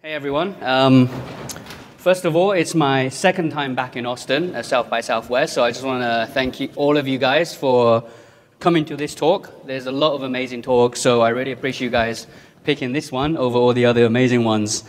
Hey everyone. First of all, it's my second time back in Austin at South by Southwest, so I just want to thank all of you guys for coming to this talk. There's a lot of amazing talks, so I really appreciate you guys picking this one over all the other amazing ones.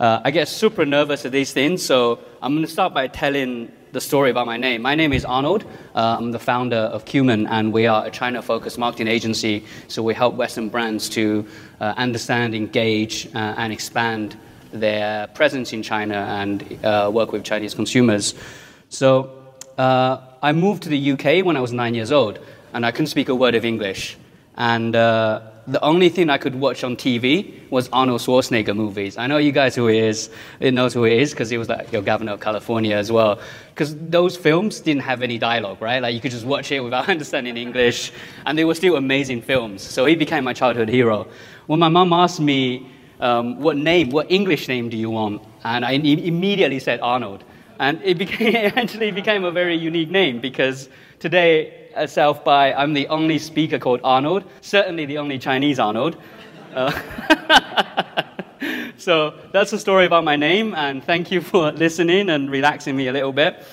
I get super nervous at these things, so I'm going to start by telling the story about my name. My name is Arnold. I'm the founder of Cumin, and we are a China-focused marketing agency, so we help Western brands to understand, engage, and expand their presence in China and work with Chinese consumers. So I moved to the UK when I was 9 years old, and I couldn't speak a word of English. And the only thing I could watch on TV was Arnold Schwarzenegger movies. I know you guys knows who he is, because he was like your governor of California as well. Because those films didn't have any dialogue, right? Like you could just watch it without understanding English, and they were still amazing films. So he became my childhood hero. When my mom asked me, what English name do you want? And I immediately said Arnold. And it actually became a very unique name, because today at South by, I'm the only speaker called Arnold, certainly the only Chinese Arnold. So that's the story about my name, and thank you for listening and relaxing me a little bit.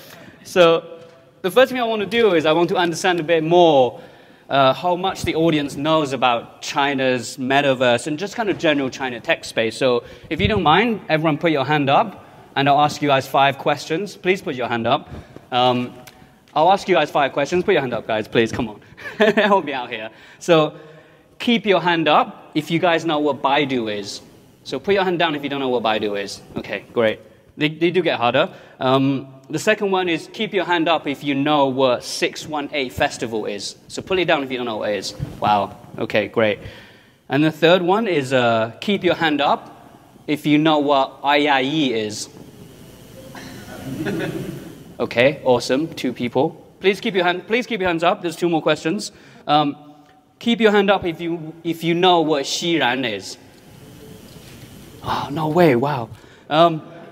So the first thing I want to do is I want to understand a bit more how much the audience knows about China's metaverse and just kind of general China tech space. So if you don't mind, everyone put your hand up, and I'll ask you guys 5 questions. Please put your hand up. I'll ask you guys 5 questions. Put your hand up, guys, please. Come on. Help me out here. So keep your hand up if you guys know what Baidu is. So put your hand down if you don't know what Baidu is. OK, great. They do get harder. The second one is keep your hand up if you know what 618 Festival is. So put it down if you don't know what it is. Wow. OK, great. And the third one is keep your hand up if you know what IIE is. Okay, awesome. 2 people. Please keep your hands up. There's 2 more questions. Keep your hand up if you know what Xiran is. Oh, no way. Wow.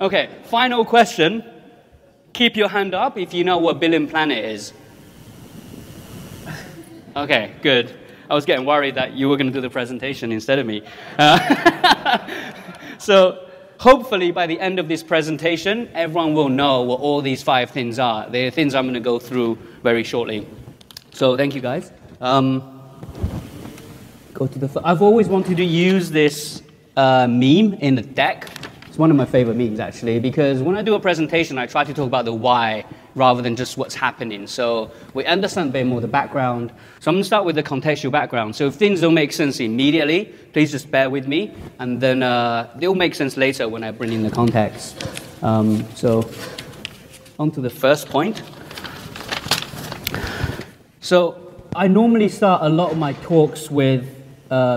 Okay, final question. Keep your hand up if you know what Billion Planet is. Okay, good. I was getting worried that you were going to do the presentation instead of me. So hopefully, by the end of this presentation, everyone will know what all these 5 things are. They're things I'm going to go through very shortly. So thank you, guys. I've always wanted to use this meme in the deck. It's one of my favorite memes, actually, because when I do a presentation, I try to talk about the why rather than just what's happening. So we understand a bit more the background. So I'm going to start with the contextual background. So if things don't make sense immediately, please just bear with me, and then they'll make sense later when I bring in the context. So on to the first point. So I normally start a lot of my talks with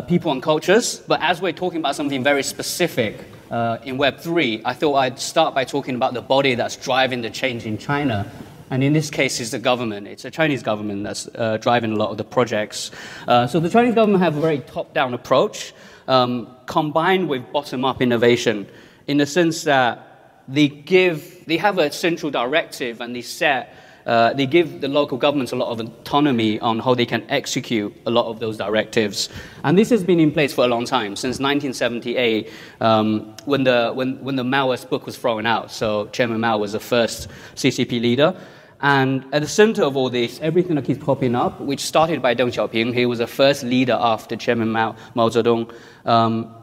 people and cultures, but as we're talking about something very specific, in Web3, I thought I'd start by talking about the body that's driving the change in China. And in this case, it's the government. It's a Chinese government that's driving a lot of the projects. So the Chinese government have a very top-down approach, combined with bottom-up innovation, in the sense that they have a central directive, and they give the local governments a lot of autonomy on how they can execute a lot of those directives. And this has been in place for a long time, since 1978, when the Maoist book was thrown out. So Chairman Mao was the first CCP leader. And at the center of all this, everything that keeps popping up, which started by Deng Xiaoping, he was the first leader after Chairman Mao Zedong,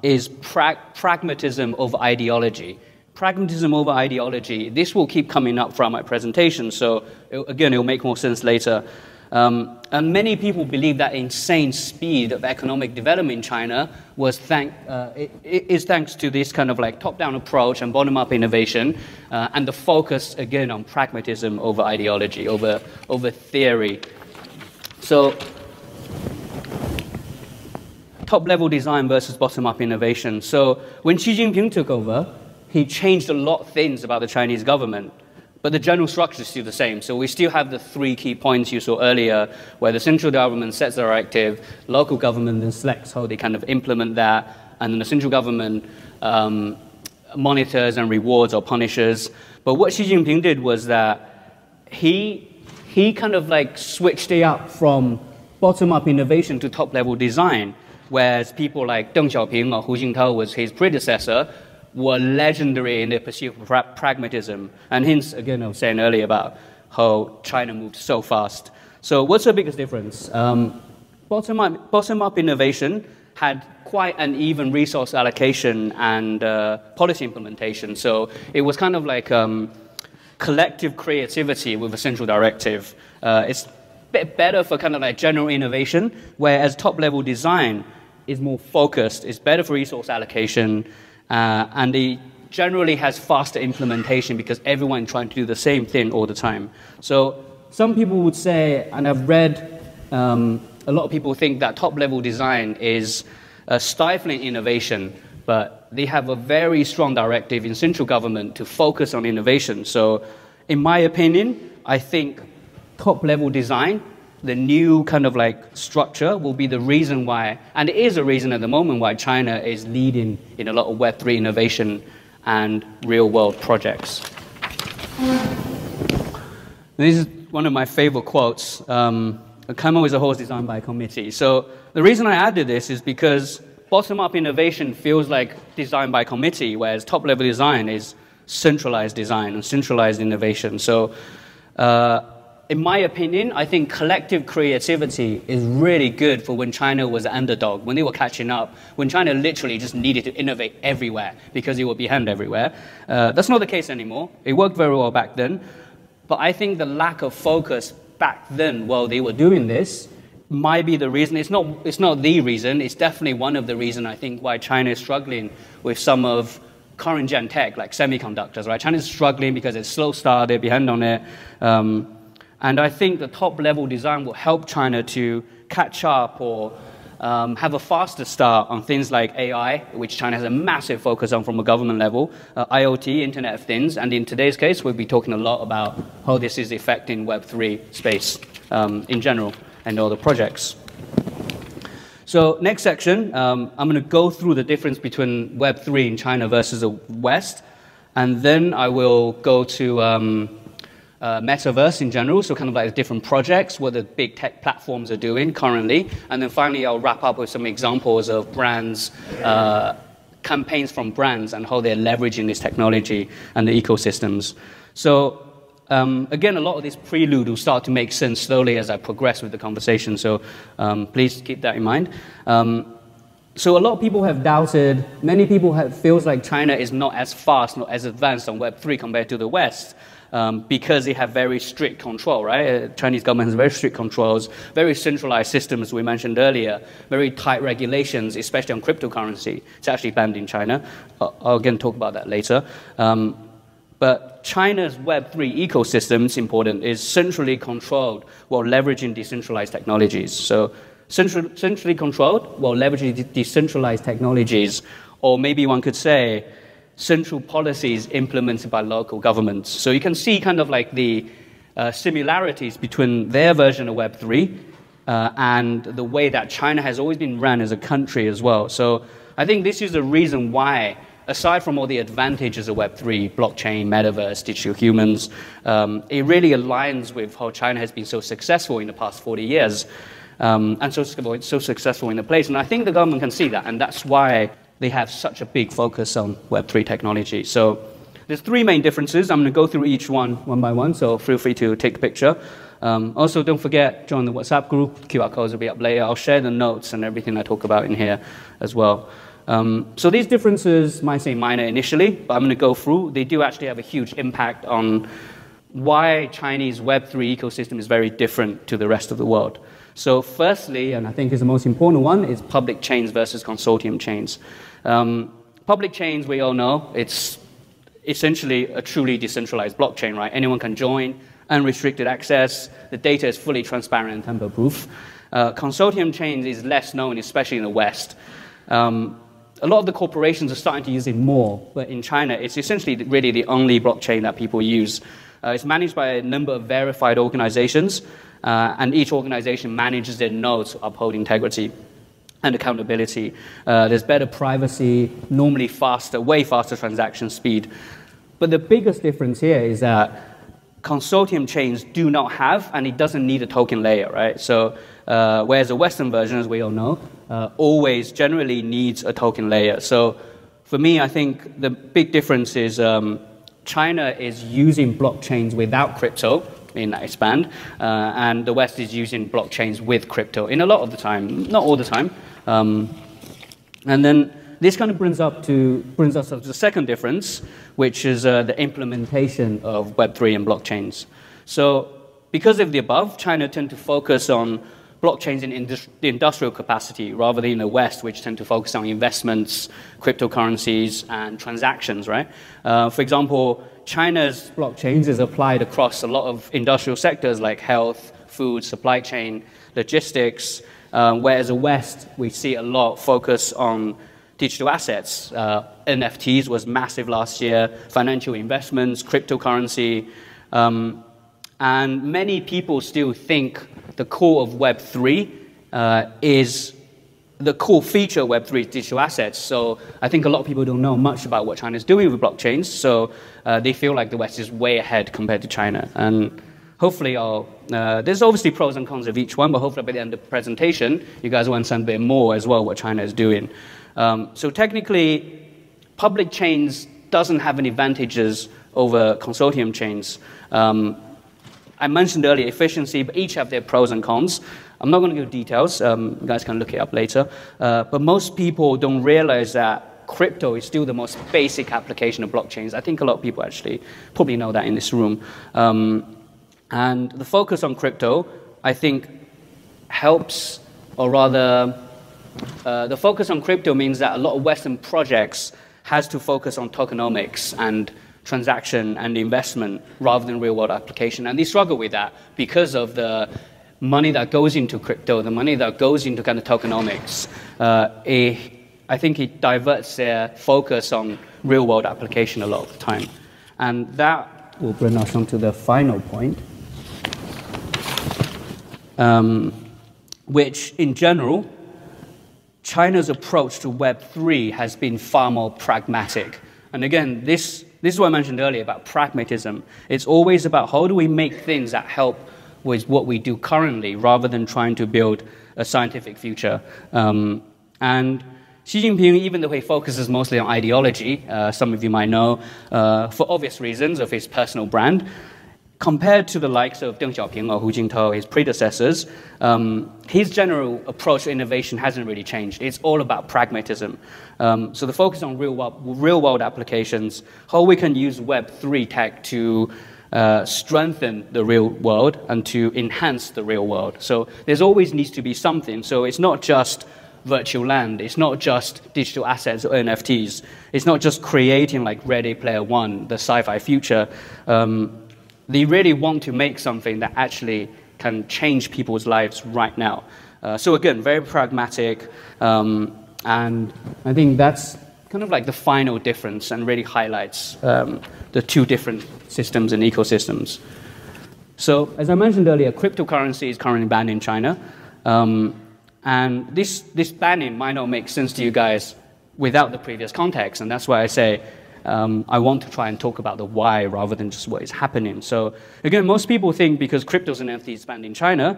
is pragmatism over ideology. Pragmatism over ideology. This will keep coming up throughout my presentation, so again, it will make more sense later. And many people believe that insane speed of economic development in China is thanks to this kind of like top-down approach and bottom-up innovation, and the focus again on pragmatism over ideology, over theory. So top-level design versus bottom-up innovation. So when Xi Jinping took over, he changed a lot of things about the Chinese government, but the general structure is still the same. So we still have the 3 key points you saw earlier, where the central government sets the directive, local government then selects how they kind of implement that, and then the central government monitors and rewards or punishes. But what Xi Jinping did was that he kind of like switched it up from bottom-up innovation to top-level design, whereas people like Deng Xiaoping or Hu Jintao was his predecessor, were legendary in their pursuit of pragmatism. And hence, again, I was saying earlier about how China moved so fast. So what's the biggest difference? Bottom-up innovation had quite an even resource allocation and policy implementation. So it was kind of like collective creativity with a central directive. It's a bit better for kind of like general innovation, whereas top-level design is more focused, it's better for resource allocation, and it generally has faster implementation because everyone trying to do the same thing all the time. So some people would say, and I've read, a lot of people think that top-level design is stifling innovation, but they have a very strong directive in central government to focus on innovation. So in my opinion, I think top-level design, the new kind of like structure, will be the reason why, and it is a reason at the moment why China is leading in a lot of Web3 innovation and real-world projects. This is one of my favorite quotes. Come is a horse designed by a committee. So the reason I added this is because bottom-up innovation feels like designed by committee, whereas top-level design is centralized design and centralized innovation. So in my opinion, I think collective creativity is really good for when China was an underdog, when they were catching up, when China literally just needed to innovate everywhere because it was behind everywhere. That's not the case anymore. It worked very well back then. But I think the lack of focus back then while they were doing this might be the reason. It's not the reason. It's definitely one of the reasons, I think, why China is struggling with some of current gen tech, like semiconductors, right? China is struggling because it's slow start, they're behind on it. And I think the top-level design will help China to catch up or have a faster start on things like AI, which China has a massive focus on from a government level, IoT, Internet of Things, and in today's case, we'll be talking a lot about how this is affecting Web3 space in general and all the projects. So next section, I'm going to go through the difference between Web3 in China versus the West, and then I will go to metaverse in general, so kind of like different projects, what the big tech platforms are doing currently, and then finally I'll wrap up with some examples of brands, campaigns from brands and how they're leveraging this technology and the ecosystems. So again, a lot of this prelude will start to make sense slowly as I progress with the conversation, so please keep that in mind. So a lot of people have doubted, many people feels like China is not as fast, not as advanced on Web3 compared to the West. Because they have very strict control, right? Chinese government has very strict controls, very centralized systems we mentioned earlier, very tight regulations, especially on cryptocurrency. It's actually banned in China. I'll again talk about that later. But China's Web3 ecosystem, it's important, is centrally controlled while leveraging decentralized technologies. So centrally controlled while leveraging decentralized technologies, or maybe one could say central policies implemented by local governments. So you can see kind of like the similarities between their version of Web3 and the way that China has always been run as a country as well. So I think this is the reason why, aside from all the advantages of Web3, blockchain, metaverse, digital humans, it really aligns with how China has been so successful in the past 40 years and so successful in the place. And I think the government can see that, and that's why they have such a big focus on Web3 technology. So there's three main differences. I'm going to go through each one by one, so feel free to take a picture. Also, don't forget, join the WhatsApp group. QR codes will be up later. I'll share the notes and everything I talk about in here as well. So these differences might seem minor initially, but I'm going to go through. They do actually have a huge impact on why Chinese Web3 ecosystem is very different to the rest of the world. So firstly, and I think is the most important one, is public chains versus consortium chains. Public chains, we all know, it's essentially a truly decentralized blockchain, right? Anyone can join, unrestricted access, the data is fully transparent and tamper-proof. Consortium chains is less known, especially in the West. A lot of the corporations are starting to use it more, but in China, it's essentially really the only blockchain that people use. It's managed by a number of verified organizations, and each organization manages their nodes to uphold integrity and accountability. There's better privacy, normally faster, way faster transaction speed. But the biggest difference here is that consortium chains do not have, and it doesn't need a token layer, right? So whereas the Western version, as we all know, always generally needs a token layer. So for me, I think the big difference is China is using blockchains without crypto in that expand, and the West is using blockchains with crypto in a lot of the time, not all the time. And then this kind of brings us to the second difference, which is the implementation of Web3 and blockchains. So because of the above, China tend to focus on blockchains in the industrial capacity rather than in the West, which tend to focus on investments, cryptocurrencies, and transactions, right? For example, China's blockchains is applied across a lot of industrial sectors like health, food, supply chain, logistics, whereas the West, we see a lot focus on digital assets. NFTs was massive last year, financial investments, cryptocurrency, and many people still think the core of Web3 is the core feature of Web3 is digital assets. So I think a lot of people don't know much about what China is doing with blockchains. So they feel like the West is way ahead compared to China. And hopefully, there's obviously pros and cons of each one, but hopefully by the end of the presentation, you guys will understand a bit more as well what China is doing. So technically, public chains doesn't have any advantages over consortium chains. I mentioned earlier efficiency, but each have their pros and cons. I'm not going to go details. You guys can look it up later. But most people don't realize that crypto is still the most basic application of blockchains. I think a lot of people actually probably know that in this room. And the focus on crypto, I think, helps, or rather, the focus on crypto means that a lot of Western projects has to focus on tokenomics and transaction and investment rather than real-world application. And they struggle with that because of the money that goes into crypto, the money that goes into kind of tokenomics. I think it diverts their focus on real-world application a lot of the time. And that will bring us on to the final point, which in general, China's approach to Web3 has been far more pragmatic. And again, this is what I mentioned earlier about pragmatism. It's always about how do we make things that help with what we do currently rather than trying to build a scientific future. And Xi Jinping, even though he focuses mostly on ideology, some of you might know, for obvious reasons of his personal brand, compared to the likes of Deng Xiaoping or Hu Jintao, his predecessors, his general approach to innovation hasn't really changed. It's all about pragmatism. So the focus on real-world applications, how we can use Web3 tech to strengthen the real world and to enhance the real world. So there's always needs to be something. So it's not just virtual land. It's not just digital assets or NFTs. It's not just creating like Ready Player One, the sci-fi future. They really want to make something that actually can change people's lives right now. So again, very pragmatic, and I think that's kind of like the final difference and really highlights the two different systems and ecosystems. So as I mentioned earlier, cryptocurrency is currently banned in China, and this banning might not make sense to you guys without the previous context, and that's why I say I want to try and talk about the why rather than just what is happening. So again, most people think because cryptos and NFTs banned in China,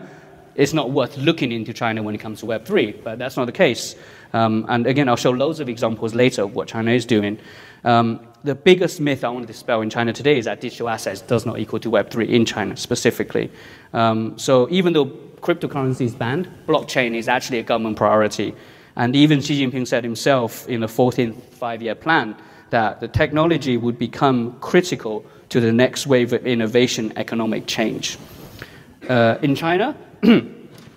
it's not worth looking into China when it comes to Web3, but that's not the case. And again, I'll show loads of examples later of what China is doing. The biggest myth I want to dispel in China today is that digital assets does not equal to Web3 in China specifically. So even though cryptocurrency is banned, blockchain is actually a government priority. And even Xi Jinping said himself in the 14th five-year plan that the technology would become critical to the next wave of innovation, economic change. In China,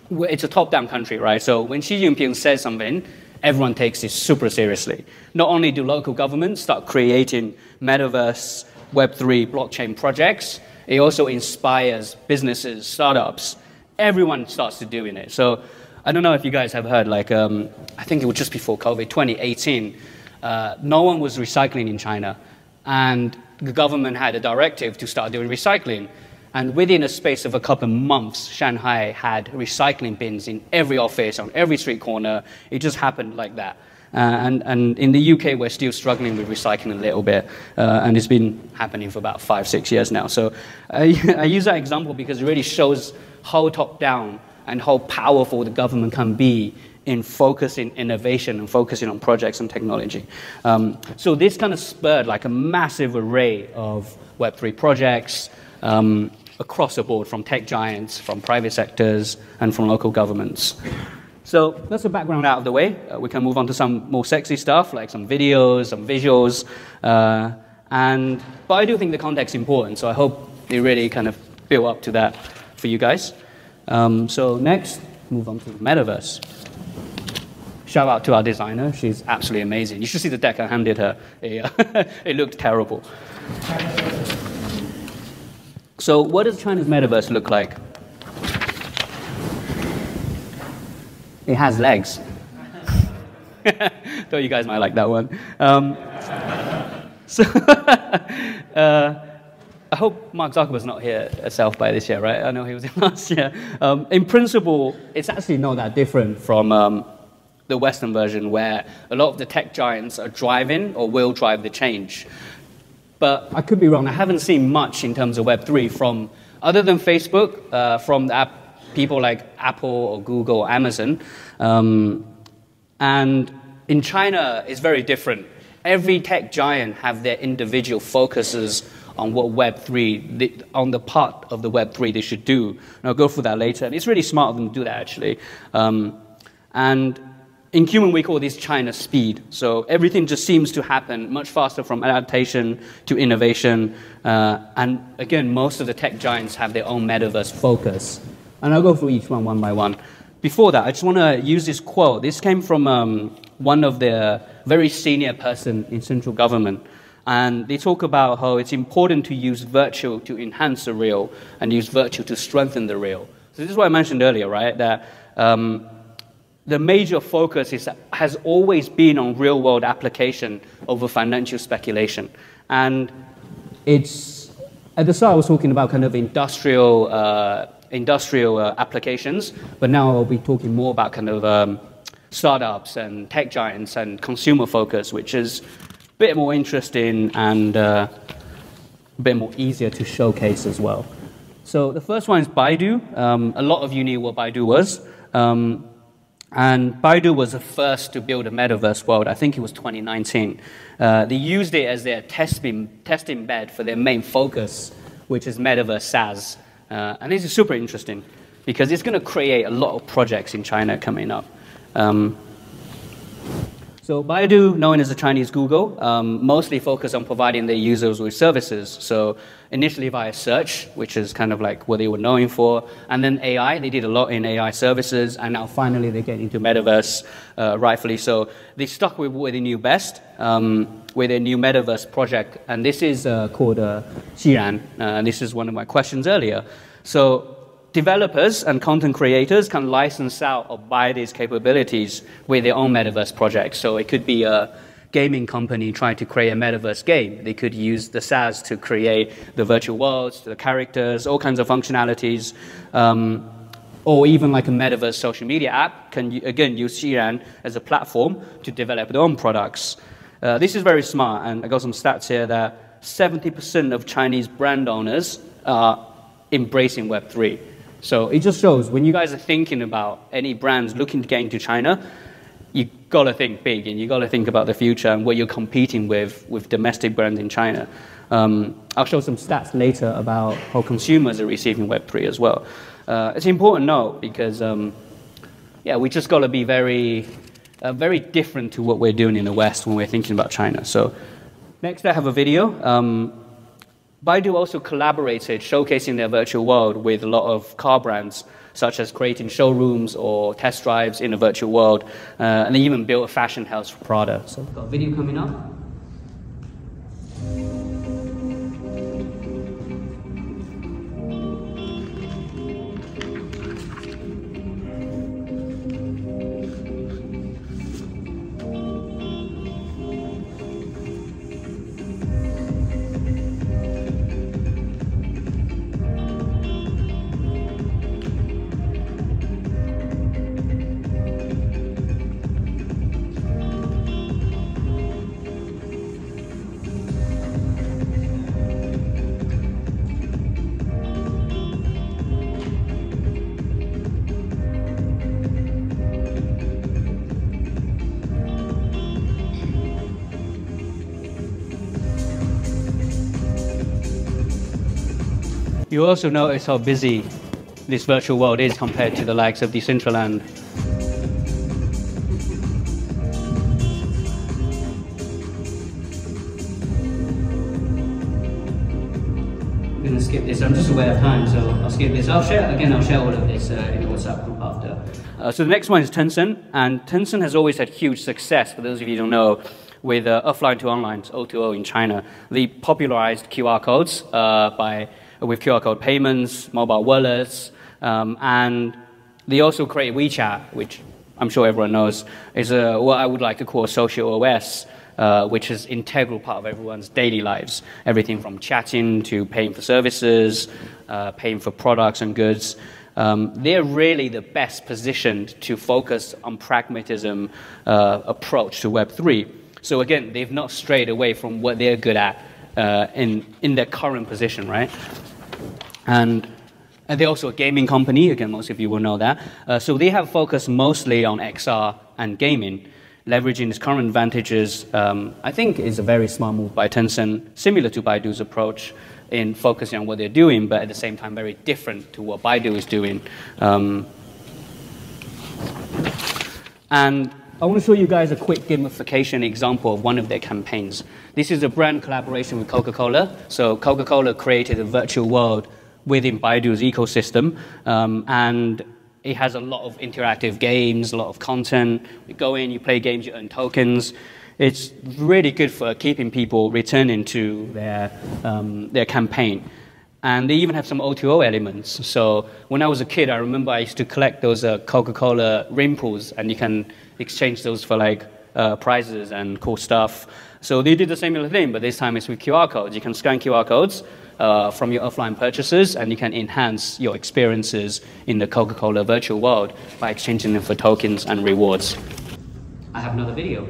it's a top-down country, right? So when Xi Jinping says something, everyone takes it super seriously. Not only do local governments start creating metaverse, Web3, blockchain projects, it also inspires businesses, startups. Everyone starts to doing it. So I don't know if you guys have heard, like, I think it was just before COVID, 2018, no one was recycling in China. And the government had a directive to start doing recycling. And within a space of a couple of months, Shanghai had recycling bins in every office, on every street corner. It just happened like that. And in the UK, we're still struggling with recycling a little bit. And it's been happening for about 5-6 years now. So I use that example because it really shows how top-down and how powerful the government can be in focusing innovation and focusing on projects and technology. So this kind of spurred like a massive array of Web3 projects across the board, from tech giants, from private sectors, and from local governments. So that's the background out of the way. We can move on to some more sexy stuff, like some videos, some visuals. But I do think the context is important, so I hope it really kind of build up to that for you guys. So next, move on to the metaverse. Shout out to our designer. She's absolutely amazing. You should see the deck I handed her. It looked terrible. So what does China's metaverse look like? It has legs. Thought you guys might like that one. I hope Mark Zuckerberg's not here at South by this year, right? I know he was in last year. In principle, it's actually not that different from the Western version, where a lot of the tech giants are driving or will drive the change. But I could be wrong. I haven't seen much in terms of Web3 from, other than Facebook, from the people like Apple or Google or Amazon. And in China, it's very different. Every tech giant have their individual focuses on what Web3, on the part of the Web3 they should do. And I'll go through that later. And it's really smart of them to do that, actually. And in Human, we call this China speed. So everything just seems to happen much faster, from adaptation to innovation. And again, most of the tech giants have their own metaverse focus. And I'll go through each one by one. Before that, I just want to use this quote. This came from one of the very senior person in central government. And they talk about how it's important to use virtue to enhance the real and use virtue to strengthen the real. So this is what I mentioned earlier, right? That the major focus has always been on real-world application over financial speculation. And it's, at the start I was talking about kind of industrial applications, but now I'll be talking more about kind of startups and tech giants and consumer focus, which is a bit more interesting and a bit more easier to showcase as well. So the first one is Baidu. A lot of you knew what Baidu was. And Baidu was the first to build a metaverse world. I think it was 2019. They used it as their testing bed for their main focus, which is metaverse SaaS. And this is super interesting because it's going to create a lot of projects in China coming up. So Baidu, known as the Chinese Google, mostly focus on providing their users with services. So initially via search, which is kind of like what they were known for, and then AI. They did a lot in AI services, and now finally they get into metaverse, rightfully so. They stuck with what they knew best, with a new metaverse project, and this is called Xiran. This is one of my questions earlier. So developers and content creators can license out or buy these capabilities with their own metaverse projects. So it could be a gaming company trying to create a metaverse game. They could use the SaaS to create the virtual worlds, the characters, all kinds of functionalities. Or even like a metaverse social media app can, again, use Xiran as a platform to develop their own products. This is very smart, and I got some stats here that 70% of Chinese brand owners are embracing Web3. So it just shows when you guys are thinking about any brands looking to get into China, you got to think big and you got to think about the future and what you're competing with domestic brands in China. I'll show some stats later about how consumers are receiving Web3 as well. It's an important note because, yeah, we just got to be very different to what we're doing in the West when we're thinking about China. So next I have a video. Baidu also collaborated, showcasing their virtual world with a lot of car brands, such as creating showrooms or test drives in a virtual world, and they even built a fashion house for Prada. So we've got a video coming up. You also notice how busy this virtual world is compared to the likes of Decentraland. I'm going to skip this. I'm just aware of time, so I'll skip this. I'll share all of this in the WhatsApp group after. So the next one is Tencent, and Tencent has always had huge success, for those of you who don't know, with offline to online, O2O in China. They popularized QR codes with QR code payments, mobile wallets, and they also created WeChat, which I'm sure everyone knows is what I would like to call a social OS, which is an integral part of everyone's daily lives. Everything from chatting to paying for services, paying for products and goods. They're really the best positioned to focus on pragmatism approach to Web3. So again, they've not strayed away from what they're good at in their current position, right? And they're also a gaming company. Again, most of you will know that. So they have focused mostly on XR and gaming, leveraging its current advantages. I think is a very smart move by Tencent, similar to Baidu's approach in focusing on what they're doing, but at the same time very different to what Baidu is doing. And I want to show you guys a quick gamification example of one of their campaigns. This is a brand collaboration with Coca-Cola. So Coca-Cola created a virtual world within Baidu's ecosystem, and it has a lot of interactive games, a lot of content. You go in, you play games, you earn tokens. It's really good for keeping people returning to their campaign. And they even have some O2O elements. So when I was a kid, I remember I used to collect those Coca-Cola rimples, and you can exchange those for like prizes and cool stuff. So they did the similar thing, but this time it's with QR codes. You can scan QR codes from your offline purchases, and you can enhance your experiences in the Coca-Cola virtual world by exchanging them for tokens and rewards. I have another video.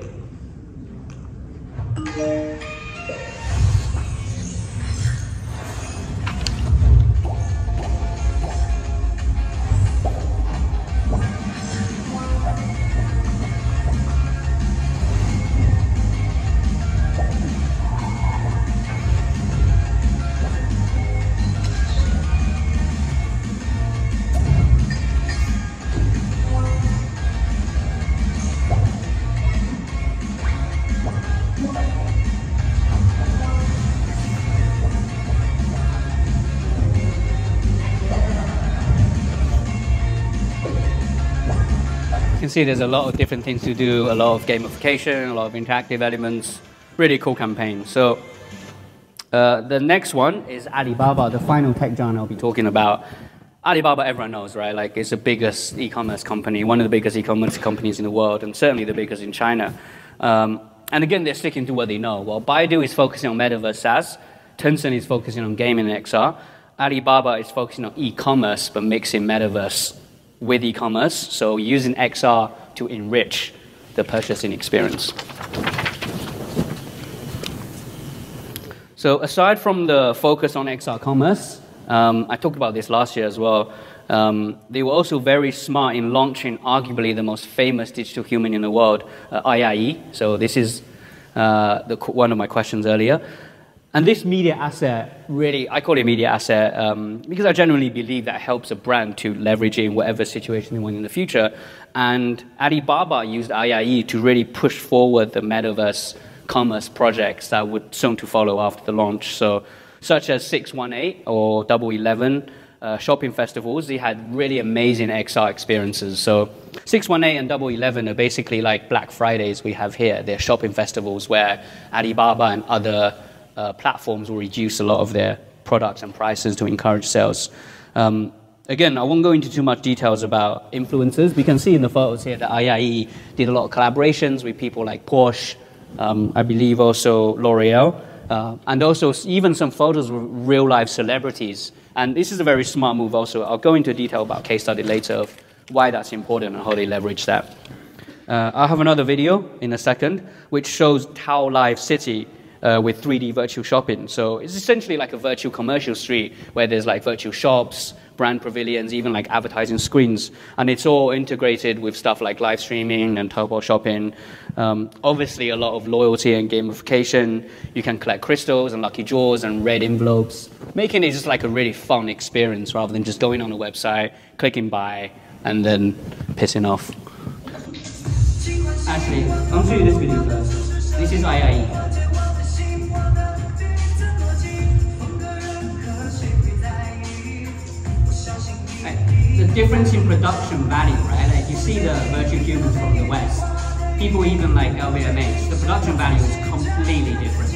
You can see there's a lot of different things to do, a lot of gamification, a lot of interactive elements. Really cool campaign. So the next one is Alibaba, the final tech giant I'll be talking about. Alibaba, everyone knows, right? Like, it's the biggest e-commerce company, one of the biggest e-commerce companies in the world, and certainly the biggest in China. And again, they're sticking to what they know. While Baidu is focusing on metaverse SaaS, Tencent is focusing on gaming and XR. Alibaba is focusing on e-commerce, but mixing metaverse with e-commerce, so using XR to enrich the purchasing experience. So aside from the focus on XR commerce, I talked about this last year as well, they were also very smart in launching arguably the most famous digital human in the world, IIE. So this is one of my questions earlier. And this media asset, really, I call it media asset because I genuinely believe that helps a brand to leverage it in whatever situation they want in the future. And Alibaba used IIE to really push forward the metaverse commerce projects that would soon to follow after the launch. So, such as 618 or Double 11 shopping festivals, they had really amazing XR experiences. So 618 and Double 11 are basically like Black Fridays we have here. They're shopping festivals where Alibaba and other platforms will reduce a lot of their products and prices to encourage sales. Again, I won't go into too much details about influencers. We can see in the photos here that IIE did a lot of collaborations with people like Porsche, I believe also L'Oreal, and also even some photos with real-life celebrities. And this is a very smart move also. I'll go into detail about case study later of why that's important and how they leverage that. I'll have another video in a second, which shows Tao Live City, with 3D virtual shopping. So it's essentially like a virtual commercial street where there's like virtual shops, brand pavilions, even like advertising screens. And it's all integrated with stuff like live streaming and Taobao shopping. Obviously, a lot of loyalty and gamification. You can collect crystals and lucky draws and red envelopes, making it just like a really fun experience rather than just going on a website, clicking buy, and then pissing off. Actually, I'll show you this video first. This is IIE. The difference in production value, right? Like you see the virtual humans from the West, people even like LVMH, the production value is completely different.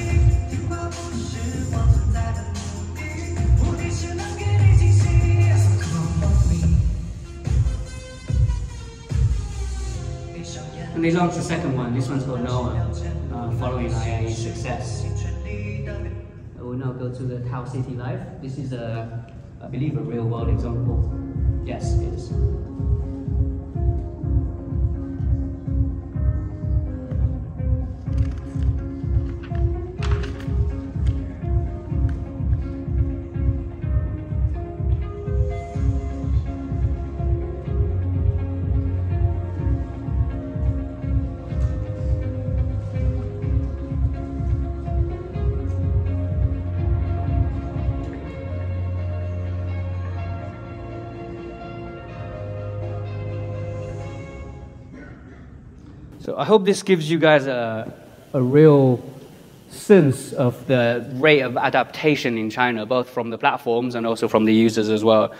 And they launched the second one. This one's called Noah, following IIE's success. We'll now go to the Tau City Live. This is I believe, a real-world example. Yes, it is. So I hope this gives you guys a real sense of the rate of adaptation in China, both from the platforms and also from the users as well.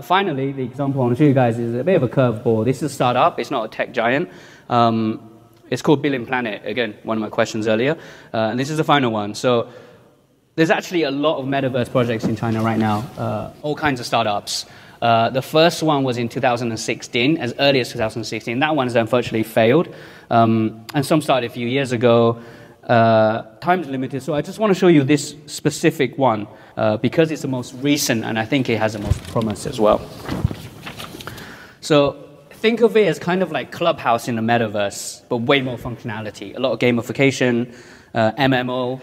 Finally, the example I want to show you guys is a bit of a curveball. This is a startup. It's not a tech giant. It's called Billion Planet. Again, one of my questions earlier. And this is the final one. So there's actually a lot of metaverse projects in China right now, all kinds of startups. The first one was in 2016, as early as 2016. That one has unfortunately failed. And some started a few years ago. Time is limited, so I just want to show you this specific one because it's the most recent and I think it has the most promise as well. So think of it as kind of like Clubhouse in the metaverse, but way more functionality. A lot of gamification, MMO,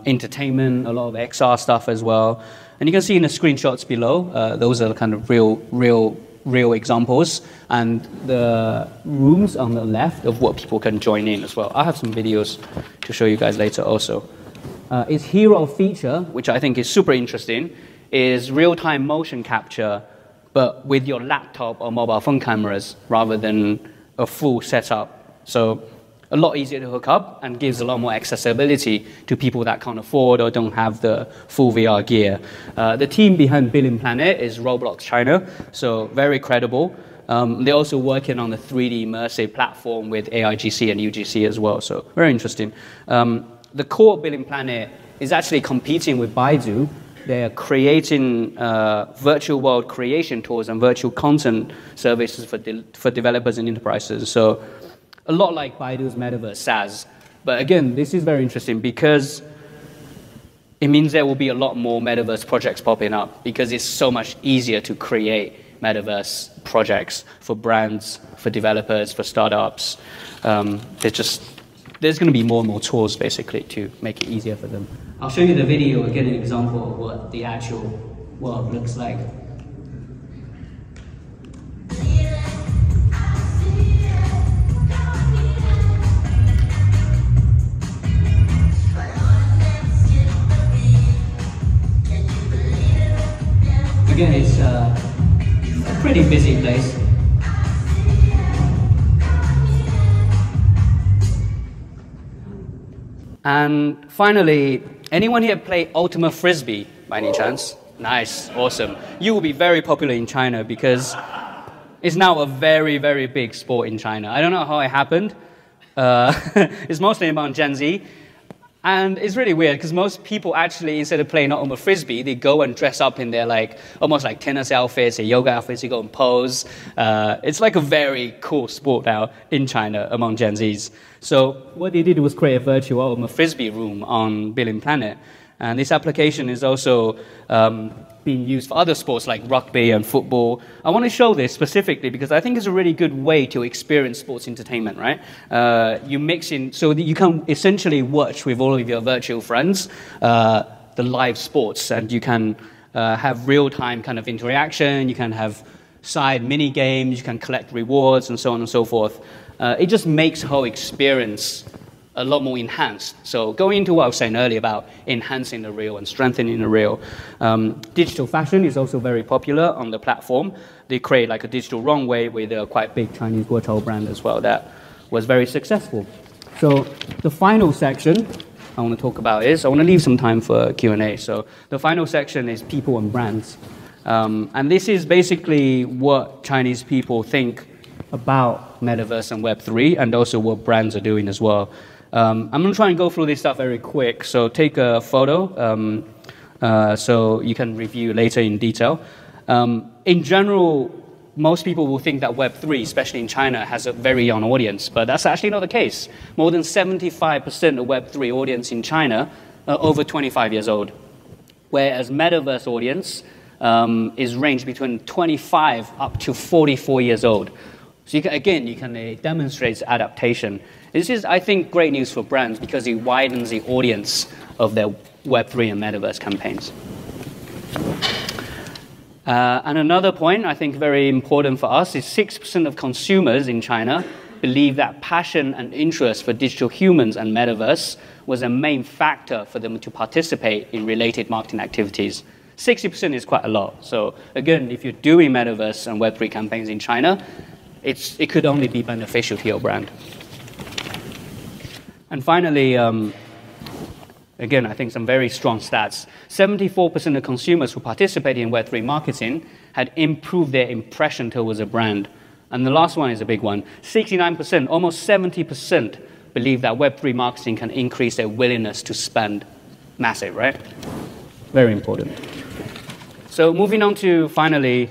entertainment, a lot of XR stuff as well. And you can see in the screenshots below, those are the kind of real examples, and the rooms on the left of what people can join in as well. I have some videos to show you guys later also. Its hero feature, which I think is super interesting, is real-time motion capture, but with your laptop or mobile phone cameras rather than a full setup. So a lot easier to hook up and gives a lot more accessibility to people that can't afford or don't have the full VR gear. The team behind Billion Planet is Roblox China, so very credible. They're also working on the 3D immersive platform with AIGC and UGC as well, so very interesting. The core Billion Planet is actually competing with Baidu. They're creating virtual world creation tools and virtual content services for developers and enterprises. So a lot like Baidu's Metaverse SaaS. But again, this is very interesting because it means there will be a lot more Metaverse projects popping up because it's so much easier to create Metaverse projects for brands, for developers, for startups. There's going to be more and more tools, basically, to make it easier for them. I'll show you the video and get an example of what the actual world looks like. Again, it's a pretty busy place. And finally, anyone here play Ultimate Frisbee by any chance? Nice, awesome. You will be very popular in China because it's now a very, very big sport in China. I don't know how it happened. It's mostly among Gen Z. And it's really weird because most people actually, instead of playing Ultimate Frisbee, they go and dress up in their almost like tennis outfits or yoga outfits, you go and pose. It's like a very cool sport now in China among Gen Zs. So what they did was create a virtual Ultimate Frisbee room on Billion Planet. And this application is also being used for other sports like rugby and football. I want to show this specifically because I think it's a really good way to experience sports entertainment, right? You mix in, so that you can essentially watch with all of your virtual friends the live sports, and you can have real-time kind of interaction, you can have side mini games, you can collect rewards, and so on and so forth. It just makes the whole experience a lot more enhanced. So going into what I was saying earlier about enhancing the real and strengthening the real, digital fashion is also very popular on the platform. They create like a digital runway with a quite big Chinese watchhole brand as well that was very successful. So the final section I want to talk about is, I want to leave some time for Q&A. So the final section is people and brands. And this is basically what Chinese people think about Metaverse and Web3, and also what brands are doing as well. I'm going to try and go through this stuff very quick. So take a photo so you can review later in detail. In general, most people will think that Web3, especially in China, has a very young audience, but that's actually not the case. More than 75% of Web3 audience in China are over 25 years old, whereas Metaverse audience is ranged between 25 up to 44 years old. So you can demonstrate adaptation. This is, I think, great news for brands because it widens the audience of their Web3 and Metaverse campaigns. And another point I think very important for us is 6% of consumers in China believe that passion and interest for digital humans and Metaverse was a main factor for them to participate in related marketing activities. 60% is quite a lot. So again, if you're doing Metaverse and Web3 campaigns in China, it could only be beneficial to your brand. And finally, again, I think some very strong stats. 74% of consumers who participated in Web3 marketing had improved their impression towards a brand. And the last one is a big one. 69%, almost 70% believe that Web3 marketing can increase their willingness to spend. Massive, right? Very important. So moving on to, finally,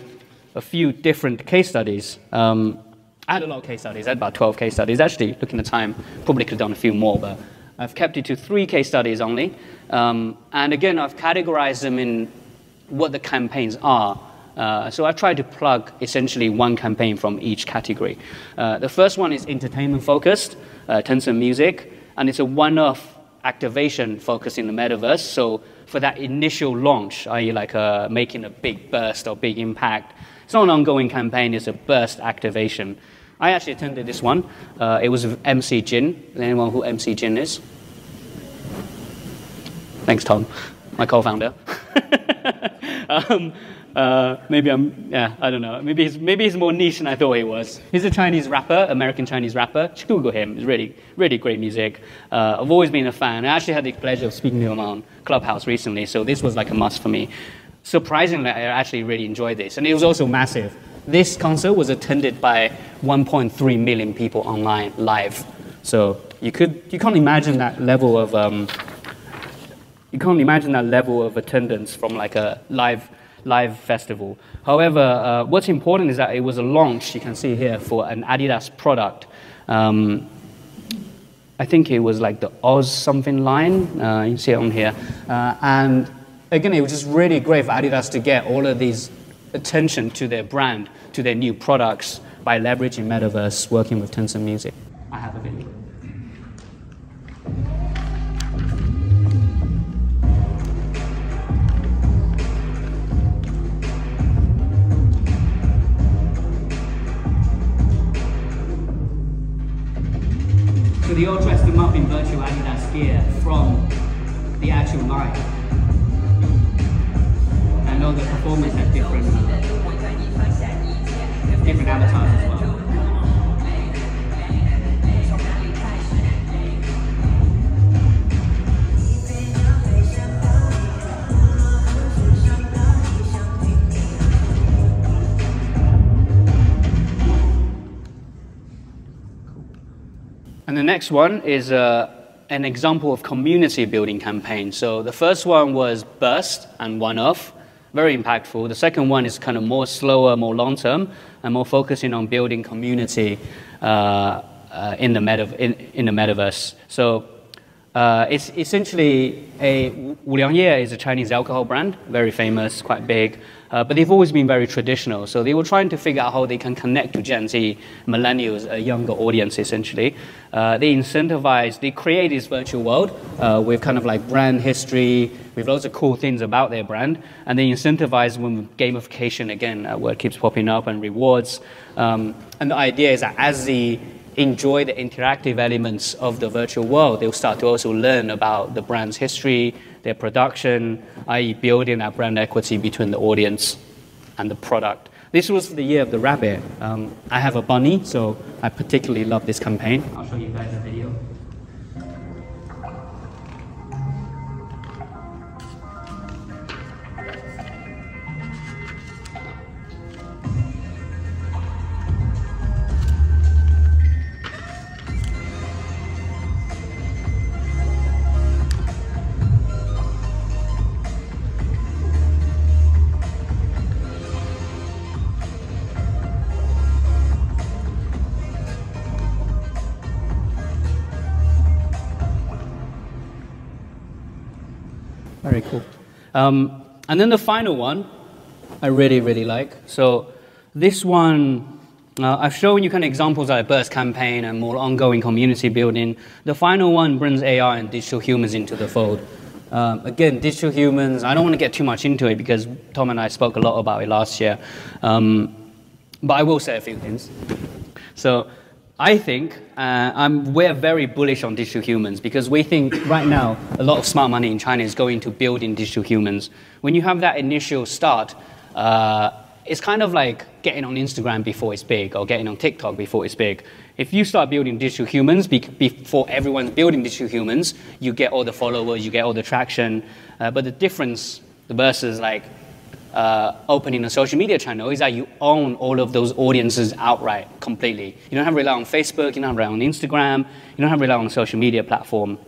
a few different case studies. I had a lot of case studies. I had about 12 case studies. Actually, looking at the time, probably could have done a few more, but I've kept it to 3 case studies only. And again, I've categorized them in what the campaigns are. So I've tried to plug essentially one campaign from each category. The first one is entertainment-focused, Tencent Music, and it's a one-off activation focused in the Metaverse. So for that initial launch, i.e. like making a big burst or big impact, it's not an ongoing campaign, it's a burst activation. I actually attended this one. It was with MC Jin. Anyone who MC Jin is? Thanks, Tom, my co-founder. Maybe I don't know. Maybe he's more niche than I thought he was. He's a Chinese rapper, American Chinese rapper. Just Google him. It's really, really great music. I've always been a fan. I actually had the pleasure of speaking to him on Clubhouse recently, so this was like a must for me. Surprisingly, I actually really enjoyed this, and it was also massive. This concert was attended by 1.3 million people online, live. So you can't imagine that level of attendance from like a live festival. However, what's important is that it was a launch, you can see here, for an Adidas product. I think it was like the Oz something line. You can see it on here. And again, it was just really great for Adidas to get all of these attention to their brand, to their new products by leveraging Metaverse, working with Tencent Music. I have a video. So they all dressed them up in virtual Adidas gear from the actual line. And all the performers had different avatars as well. And the next one is an example of community building campaign. So the first one was burst and one-off, very impactful. The second one is kind of more slower, more long-term, and more focusing on building community in the metaverse. So It's essentially Wuliangye is a Chinese alcohol brand, very famous, quite big, but they've always been very traditional. So they were trying to figure out how they can connect to Gen Z, millennials, a younger audience essentially. They create this virtual world with kind of like brand history, with loads of cool things about their brand, and they incentivize them with gamification, again, a word keeps popping up, and rewards. And the idea is that as they enjoy the interactive elements of the virtual world, they'll start to also learn about the brand's history, their production, i.e. building that brand equity between the audience and the product. This was the year of the rabbit. I have a bunny, so I particularly love this campaign. I'll show you guys a video. Very cool. And then the final one, I really, really like. So this one, I've shown you kind of examples like a burst campaign and more ongoing community building. The final one brings AI and digital humans into the fold. Again, digital humans, I don't want to get too much into it because Tom and I spoke a lot about it last year. But I will say a few things. So I think we're very bullish on digital humans because we think right now a lot of smart money in China is going to building digital humans. When you have that initial start, it's kind of like getting on Instagram before it's big or getting on TikTok before it's big. If you start building digital humans before everyone's building digital humans, you get all the followers, you get all the traction. But the difference versus like opening a social media channel is that you own all of those audiences outright, completely. You don't have to rely on Facebook, you don't have to rely on Instagram, you don't have to rely on a social media platform.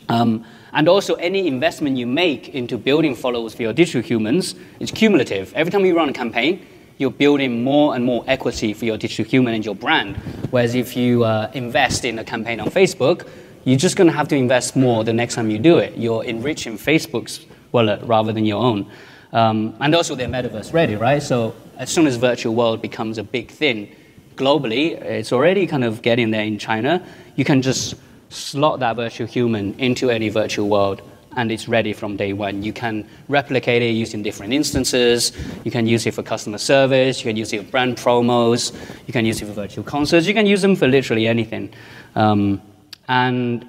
And also, any investment you make into building followers for your digital humans is cumulative. Every time you run a campaign, you're building more and more equity for your digital human and your brand. Whereas if you invest in a campaign on Facebook, you're just going to have to invest more the next time you do it. You're enriching Facebook's wallet rather than your own. And also, they're metaverse ready, right? So as soon as virtual world becomes a big thing globally, it's already kind of getting there in China. You can just slot that virtual human into any virtual world, and it's ready from day one. You can replicate it using different instances. You can use it for customer service. You can use it for brand promos. You can use it for virtual concerts. You can use them for literally anything. And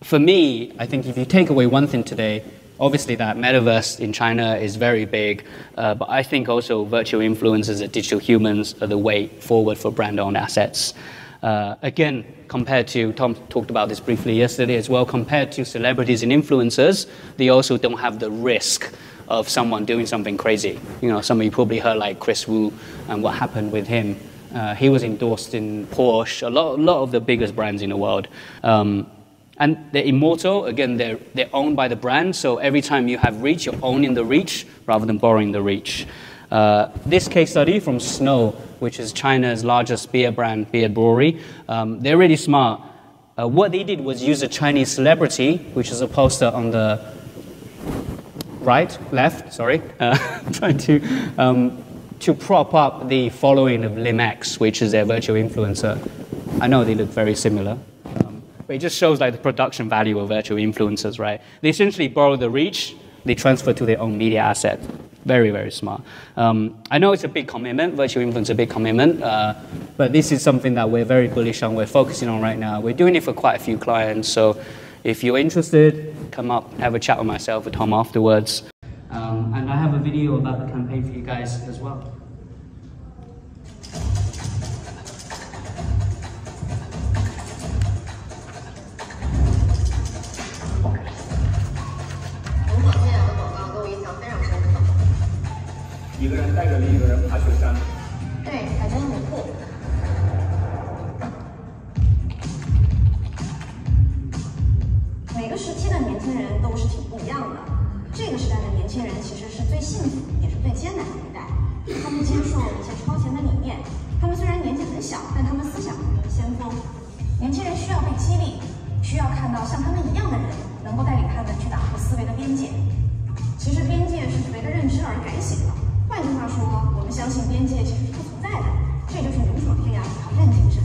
for me, I think if you take away one thing today, obviously that metaverse in China is very big, but I think also virtual influencers and digital humans are the way forward for brand-owned assets. Again, compared to, Tom talked about this briefly yesterday as well, compared to celebrities and influencers, they also don't have the risk of someone doing something crazy. You know, some of you probably heard like Chris Wu and what happened with him. He was endorsed in Porsche, a lot of the biggest brands in the world. And they're immortal. Again, they're owned by the brand, so every time you have reach, you're owning the reach rather than borrowing the reach. This case study from Snow, which is China's largest beer brand, beer brewery, they're really smart. What they did was use a Chinese celebrity, which is a poster on the left, trying to prop up the following of Limex, which is their virtual influencer. I know they look very similar. But it just shows like the production value of virtual influencers, right? They essentially borrow the reach, they transfer to their own media asset. Very, very smart. I know it's a big commitment, virtual influence is a big commitment, but this is something that we're very bullish on, we're focusing on right now. We're doing it for quite a few clients, so if you're interested, come up, have a chat with myself or Tom afterwards. And I have a video about the campaign for you guys as well. 需要看到像他们一样的人，能够带领他们去打破思维的边界。其实边界是随着认知而改写的。换句话说，我们相信边界其实是不存在的，这就是勇闯天涯的挑战精神。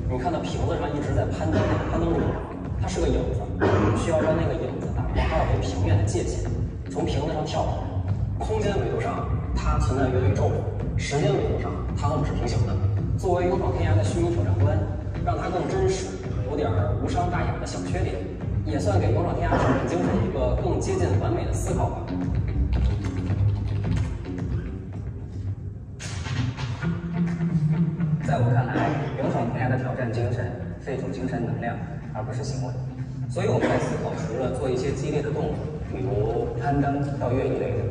你看到瓶子上一直在攀登着，它是个影子，我们需要让那个影子打破二维平面的界限，从瓶子上跳下来。空间维度上，它存在元宇宙；时间维度上，它和我们是平行的。作为勇闯天涯的虚拟挑战观，让它更真实，有点无伤大雅的小缺点，也算给勇闯天涯挑战精神一个更接近完美的思考吧。在我看来，勇闯天涯的挑战精神是一种精神能量，而不是行为。所以我们在思考，除了做一些激烈的动作，比如攀登到越一类的，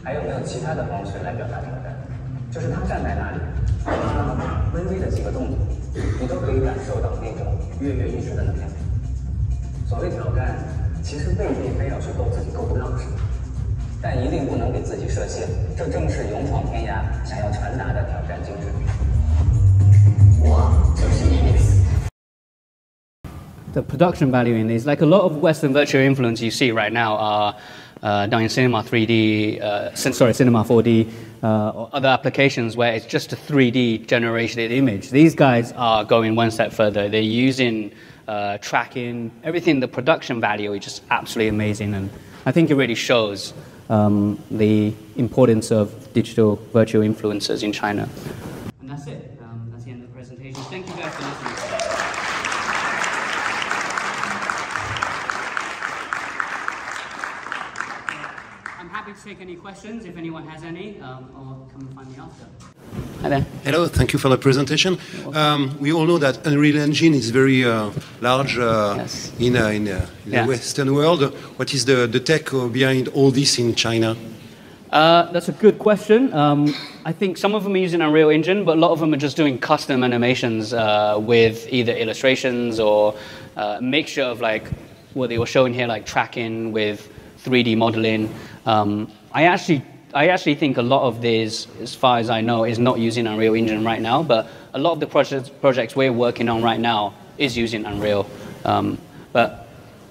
还有没有其他的方式来表达挑战？就是他站在那里，微微的几个动作，你都可以感受到那种跃跃欲试的能量。所谓挑战，其实未必非要去够自己够不到什么，但一定不能给自己设限。这正是勇闯天涯想要传达的挑战精神。The production value in these, like a lot of Western virtual influence you see right now are done in Cinema 3D, Cinema 4D, or other applications where it's just a 3D generated image. These guys are going one step further. They're using tracking, everything. The production value is just absolutely amazing, and I think it really shows the importance of digital virtual influencers in China. And that's it. That's the end of the presentation. Thank you guys for listening today. I'm happy to take any questions if anyone has any, or come and find me after. Hi there. Hello, thank you for the presentation. We all know that Unreal Engine is very large Yes. in the Western world. What is the tech behind all this in China? That's a good question. I think some of them are using Unreal Engine, but a lot of them are just doing custom animations with either illustrations or a mixture of like what they were showing here, like tracking with 3D modeling. I actually think a lot of these, as far as I know, is not using Unreal Engine right now, but a lot of the projects we're working on right now is using Unreal. But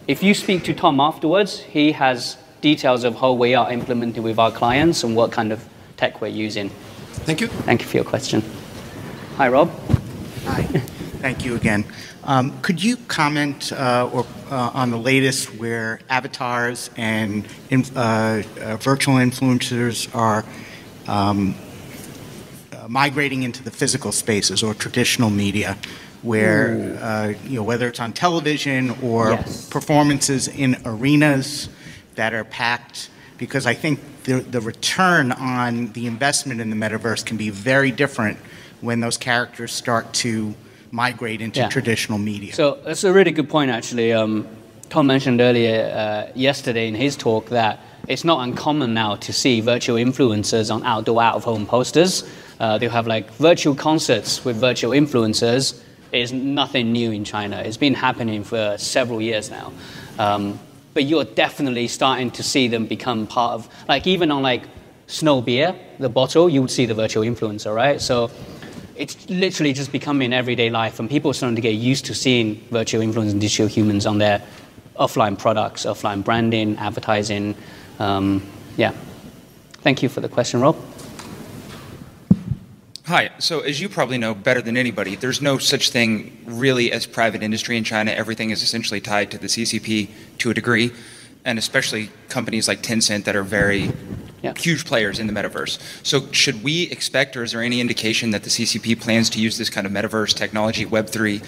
if you speak to Tom afterwards, he has details of how we are implementing with our clients and what kind of tech we're using. Thank you. Thank you for your question. Hi, Rob. Hi. Thank you again. Could you comment on the latest where avatars and virtual influencers are migrating into the physical spaces or traditional media, where whether it's on television or Yes. performances in arenas that are packed? Because I think the return on the investment in the metaverse can be very different when those characters start to migrate into traditional media. So that's a really good point, actually. Tom mentioned earlier yesterday in his talk that it's not uncommon now to see virtual influencers on outdoor, out-of-home posters. They'll have like virtual concerts with virtual influencers. It's nothing new in China. It's been happening for several years now. But you're definitely starting to see them become part of, like even on like Snow Beer, the bottle, you would see the virtual influencer, right? So it's literally just becoming everyday life, and people are starting to get used to seeing virtual influencers and digital humans on their offline products, offline branding, advertising. Yeah. Thank you for the question, Rob. Hi. So as you probably know better than anybody, there's no such thing really as private industry in China. Everything is essentially tied to the CCP to a degree, and especially companies like Tencent that are very huge players in the metaverse. So should we expect, or is there any indication that the CCP plans to use this kind of metaverse technology, Web3,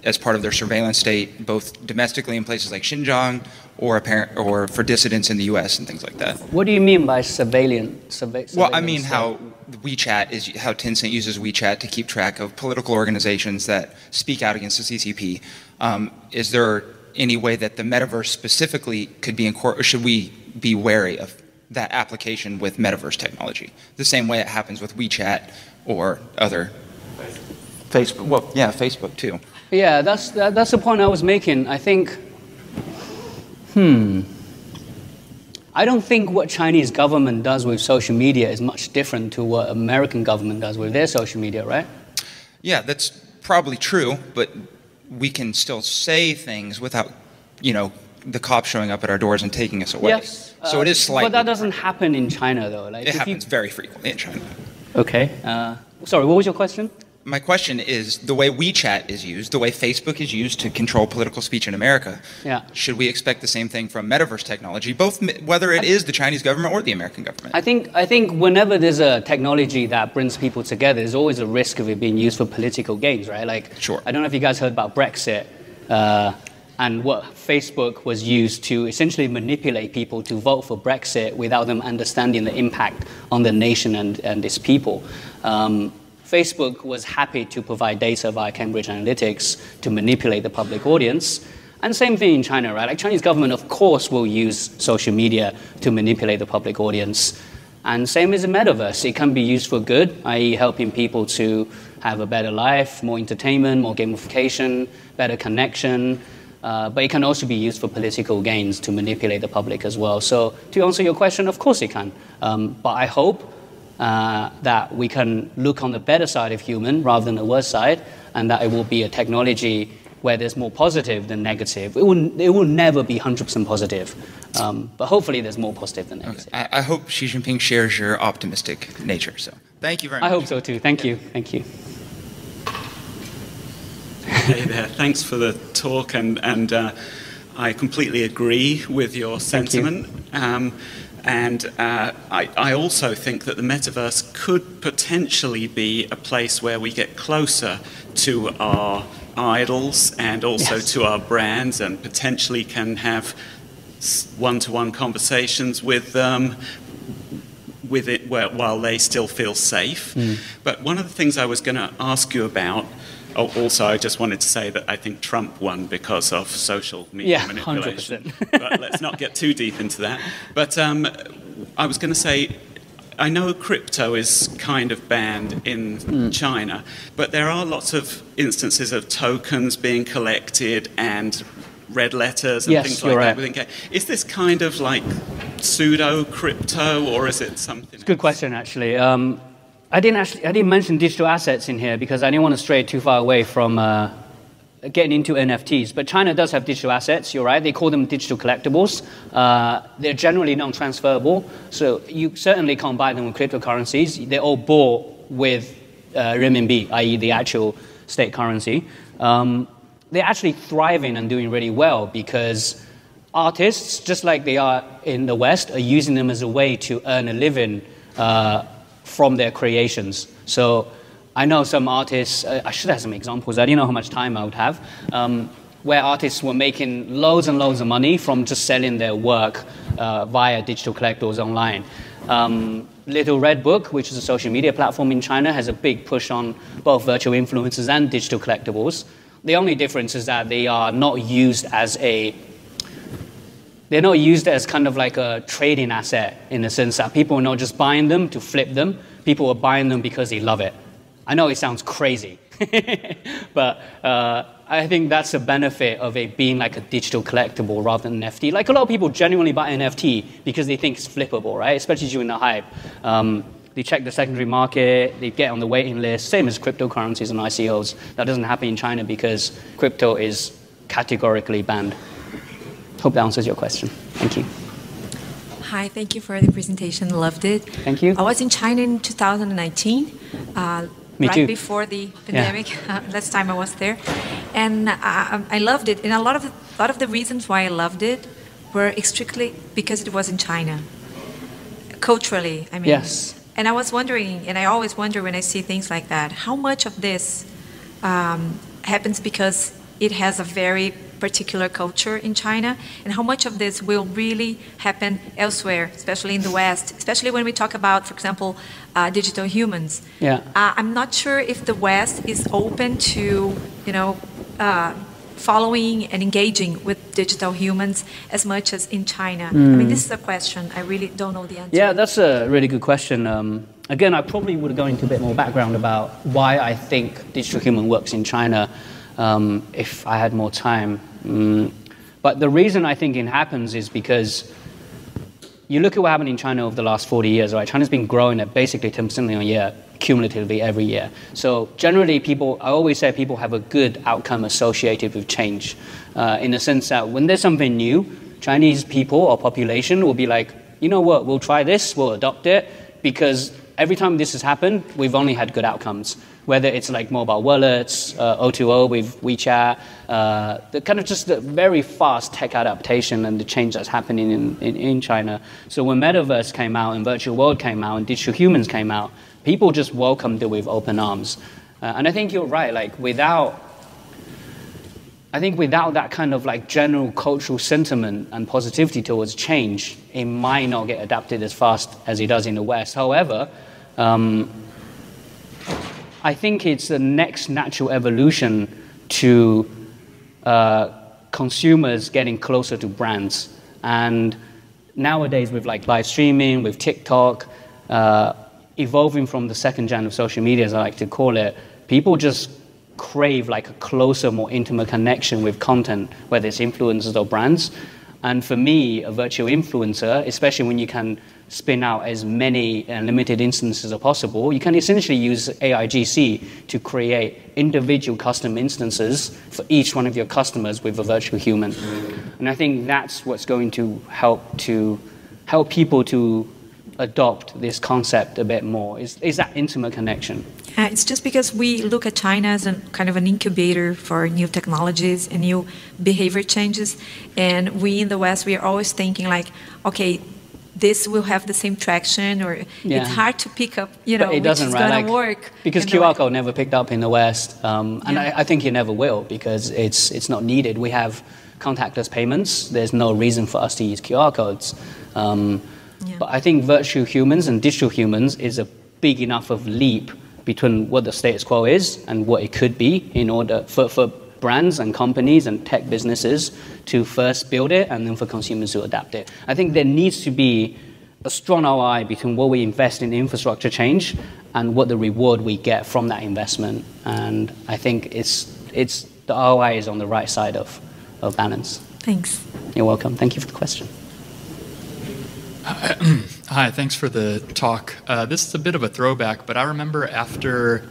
as part of their surveillance state, both domestically in places like Xinjiang or for dissidents in the US and things like that? What do you mean by surveillance? Well, I mean how how Tencent uses WeChat to keep track of political organizations that speak out against the CCP. Is there any way that the metaverse specifically could be incorporated, or should we be wary of that application with metaverse technology? The same way it happens with WeChat or other Facebook. Well, yeah, Facebook too. Yeah, that's the point I was making. I think, I don't think what Chinese government does with social media is much different to what American government does with their social media, right? Yeah, that's probably true, but we can still say things without, the cops showing up at our doors and taking us away. Yes. So it is slightly. But that doesn't happen in China, though. Like, it happens very frequently in China. Okay. Sorry, what was your question? My question is, the way WeChat is used, the way Facebook is used to control political speech in America, should we expect the same thing from metaverse technology, both whether it is the Chinese government or the American government? I think whenever there's a technology that brings people together, there's always a risk of it being used for political gains, right? Like, sure. I don't know if you guys heard about Brexit and what Facebook was used to essentially manipulate people to vote for Brexit without them understanding the impact on the nation and its people. Facebook was happy to provide data via Cambridge Analytics to manipulate the public audience. And same thing in China, right? Like, Chinese government, of course, will use social media to manipulate the public audience. And same as the metaverse. It can be used for good, i.e. helping people to have a better life, more entertainment, more gamification, better connection. But it can also be used for political gains to manipulate the public as well. So to answer your question, of course it can. But I hope that we can look on the better side of human rather than the worse side, and that it will be a technology where there's more positive than negative. It will never be 100% positive, but hopefully there's more positive than negative. Okay. I hope Xi Jinping shares your optimistic nature. So thank you very much. I hope so too. Thank you. Thank you. Hey there. Thanks for the talk, and I completely agree with your sentiment. I also think that the metaverse could potentially be a place where we get closer to our idols and also to our brands, and potentially can have one-to-one conversations with them while they still feel safe. But one of the things I was going to ask you about, also, I just wanted to say that I think Trump won because of social media manipulation. 100%. But let's not get too deep into that. But I was going to say, I know crypto is kind of banned in China, but there are lots of instances of tokens being collected and red letters and things like that. Right. Is this kind of like pseudo crypto, or is it something else? Good question, actually. I didn't mention digital assets in here because I didn't want to stray too far away from getting into NFTs. But China does have digital assets, you're right. They call them digital collectibles. They're generally non-transferable, so you certainly can't buy them with cryptocurrencies. They're all bought with renminbi, i.e. the actual state currency. They're actually thriving and doing really well because artists, just like they are in the West, are using them as a way to earn a living from their creations. So I know some artists, I should have some examples, I didn't know how much time I would have, where artists were making loads and loads of money from just selling their work via digital collectibles online. Little Red Book, which is a social media platform in China, has a big push on both virtual influencers and digital collectibles. The only difference is that they are not used as they're not used as kind of like a trading asset, in the sense that people are not just buying them to flip them. People are buying them because they love it. I know it sounds crazy, but I think that's a benefit of it being like a digital collectible rather than an NFT. Like, a lot of people genuinely buy an NFT because they think it's flippable, right? Especially during the hype. They check the secondary market, they get on the waiting list, same as cryptocurrencies and ICOs. That doesn't happen in China because crypto is categorically banned. Hope that answers your question. Thank you. Hi, thank you for the presentation. Loved it. Thank you. I was in China in 2019, Me right too. before the pandemic. Last time I was there, and I loved it. And a lot of the reasons why I loved it were strictly because it was in China. Culturally, I mean. Yes. And I was wondering, and I always wonder when I see things like that, how much of this happens because it has a very particular culture in China, and how much of this will really happen elsewhere, especially in the West, especially when we talk about, for example, digital humans. Yeah. I'm not sure if the West is open to, following and engaging with digital humans as much as in China. I mean, this is a question. I really don't know the answer. Yeah, that's a really good question. Again, I probably would go into a bit more background about why I think digital human works in China if I had more time. But the reason I think it happens is because you look at what happened in China over the last 40 years, right? China's been growing at basically 10% a year, cumulatively every year. So generally I always say people have a good outcome associated with change, in the sense that when there's something new, Chinese people or population will be like, you know what, we'll try this, we'll adopt it, because every time this has happened, we've only had good outcomes. Whether it's like mobile wallets, O2O with WeChat, the kind of just the very fast tech adaptation and the change that's happening in China. So when Metaverse came out and Virtual World came out and Digital Humans came out, people just welcomed it with open arms. And I think you're right, like without that kind of like general cultural sentiment and positivity towards change, it might not get adapted as fast as it does in the West. However, I think it's the next natural evolution to consumers getting closer to brands. And nowadays with like live streaming, with TikTok, evolving from the second gen of social media, as I like to call it, people just crave like a closer, more intimate connection with content, whether it's influencers or brands. And for me, a virtual influencer, especially when you can spin out as many limited instances as possible, you can essentially use AIGC to create individual custom instances for each one of your customers with a virtual human. And I think that's what's going to help people to adopt this concept a bit more, is that intimate connection. It's just because we look at China as a kind of an incubator for new technologies and new behavior changes. And we in the West, we are always thinking like, okay, this will have the same traction, or it's hard to pick up, you know, which is going to work. Because QR code never picked up in the West. And I think it never will, because it's not needed. We have contactless payments. There's no reason for us to use QR codes. But I think virtual humans and digital humans is a big enough of leap between what the status quo is and what it could be in order for brands and companies and tech businesses to first build it and then for consumers to adapt it. I think there needs to be a strong ROI between what we invest in infrastructure change and what the reward we get from that investment. And I think the ROI is on the right side of balance. Thanks. You're welcome. Thank you for the question. Hi, thanks for the talk. This is a bit of a throwback, but I remember after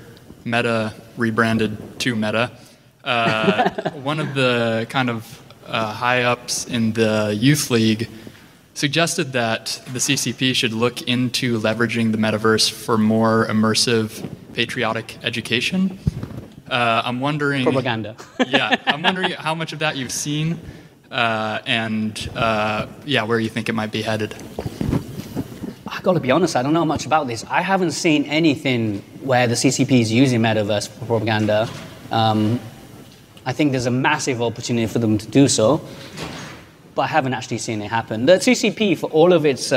Meta rebranded to Meta, one of the kind of high-ups in the youth league suggested that the CCP should look into leveraging the metaverse for more immersive patriotic education. I'm wondering... Propaganda. Yeah, I'm wondering how much of that you've seen and where you think it might be headed. I got to be honest, I don't know much about this. I haven't seen anything where the CCP is using metaverse for propaganda. I think there's a massive opportunity for them to do so, but I haven't actually seen it happen. The CCP, for all of its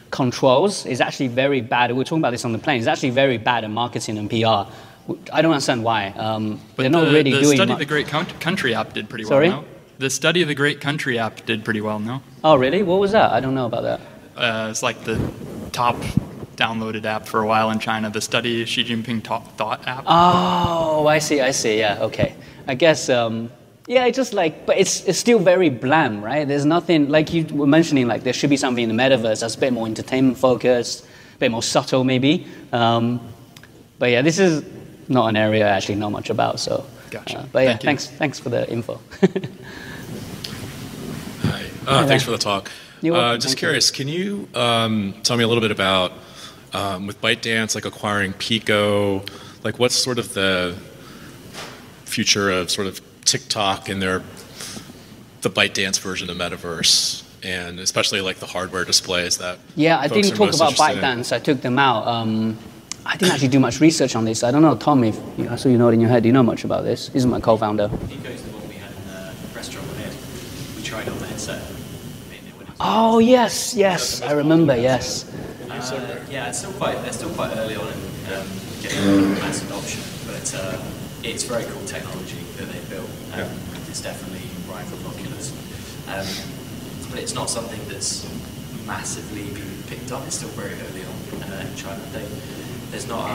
controls, is actually very bad. We were talking about this on the plane. It's actually very bad at marketing and PR. I don't understand why. They're not really doing much. The study of the Great Country app did pretty well, no? The study of the Great Country app did pretty well, no? Oh, really? What was that? I don't know about that. It's like the top downloaded app for a while in China, the study Xi Jinping thought app. Oh, I see, yeah, okay. I guess, it's just like, but it's still very bland, right? There's nothing, like you were mentioning, like there should be something in the metaverse that's a bit more entertainment focused, a bit more subtle maybe. But yeah, this is not an area I actually know much about, so. Gotcha. But yeah, thanks for the info. Hi, thanks for the talk. Just curious, can you tell me a little bit about, with ByteDance, like acquiring Pico, like what's sort of the future of sort of TikTok and the ByteDance version of Metaverse, and especially like the hardware displays that I didn't talk about ByteDance. I took them out. I didn't actually do much research on this. I don't know, Tom, I saw you nodding your head. Do you know much about this? This is my co-founder. Pico's the one we had in the restaurant here. We tried on the headset. Oh, yes, I remember, yes. They're still quite early on in getting mass adoption, but it's very cool technology that they built. It's definitely right from Oculus. But it's not something that's massively been picked up. It's still very early on in China. There's not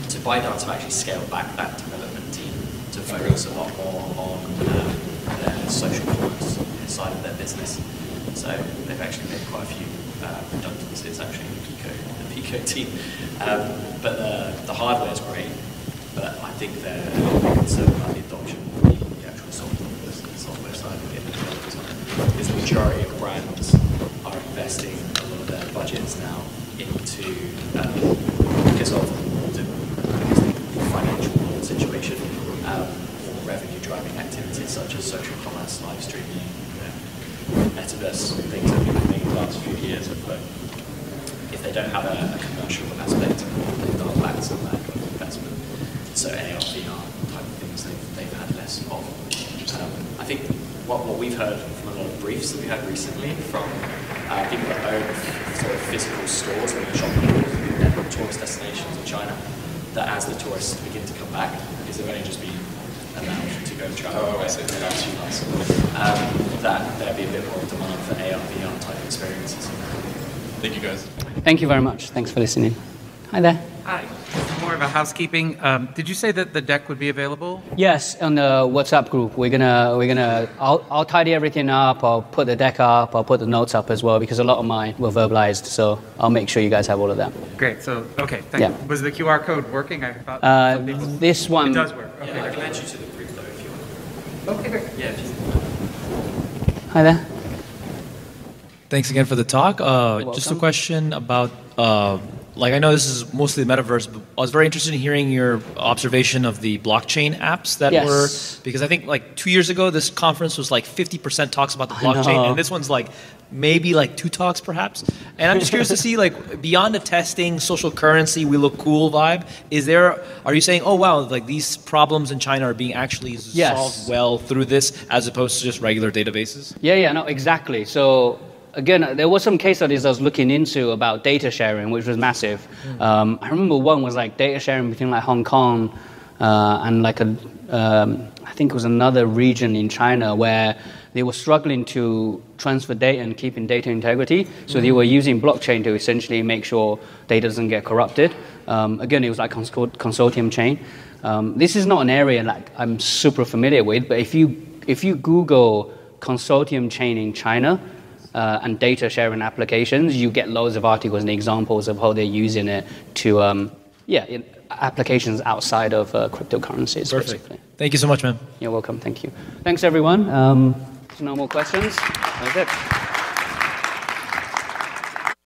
so ByteDance have actually scaled back that development team to focus a lot more on their social commerce side of their business. So they've actually made quite a few redundancies actually in the Pico team. But the hardware is great, but I think they're a little bit concerned about the adoption of the actual software side of it. Because the majority of brands are investing a lot of their budgets now into, because of the financial situation, or revenue-driving activities such as social commerce, live streaming, metaverse, things that we've been making the last few years. But if they don't have a commercial aspect, they've got back some of that kind of investment. So AR, VR type of things they've had less of. I think what we've heard from a lot of briefs that we had recently from people that own sort of physical stores when you're shopping in tourist destinations in China, that as the tourists begin to come back, because they've only just been allowed to go travel in the last few months, that there'll be a bit more demand for AR, VR type experiences. Thank you guys. Thank you very much. Thanks for listening. Hi there. Hi. More of a housekeeping. Did you say that the deck would be available? Yes, on the WhatsApp group. I'll tidy everything up. I'll put the deck up. I'll put the notes up as well because a lot of mine were verbalized. So I'll make sure you guys have all of that. Great. So okay. Thank you. Was the QR code working? I thought some people... This one. It does work. Okay. Yeah, I can add you to the group though if you want. Okay. Great. Yeah. If you... Hi there. Thanks again for the talk. Just a question about, like I know this is mostly the metaverse, but I was very interested in hearing your observation of the blockchain apps that were, because I think like 2 years ago, this conference was like 50% talks about the blockchain, and this one's like maybe like 2 talks perhaps. And I'm just curious to see, like, beyond the testing, social currency, we look cool vibe, are you saying, oh wow, like these problems in China are being actually solved well through this as opposed to just regular databases? Yeah, no, exactly. So again, there was some case studies I was looking into about data sharing, which was massive. I remember one was like data sharing between like Hong Kong and like I think it was another region in China where they were struggling to transfer data and keeping data integrity. So they were using blockchain to essentially make sure data doesn't get corrupted. Again, it was like consortium chain. This is not an area like I'm super familiar with, but if you Google consortium chain in China, and data sharing applications, you get loads of articles and examples of how they're using it to, in applications outside of cryptocurrencies. Perfect. Basically. Thank you so much, man. You're welcome. Thank you. Thanks, everyone. No more questions. That's it.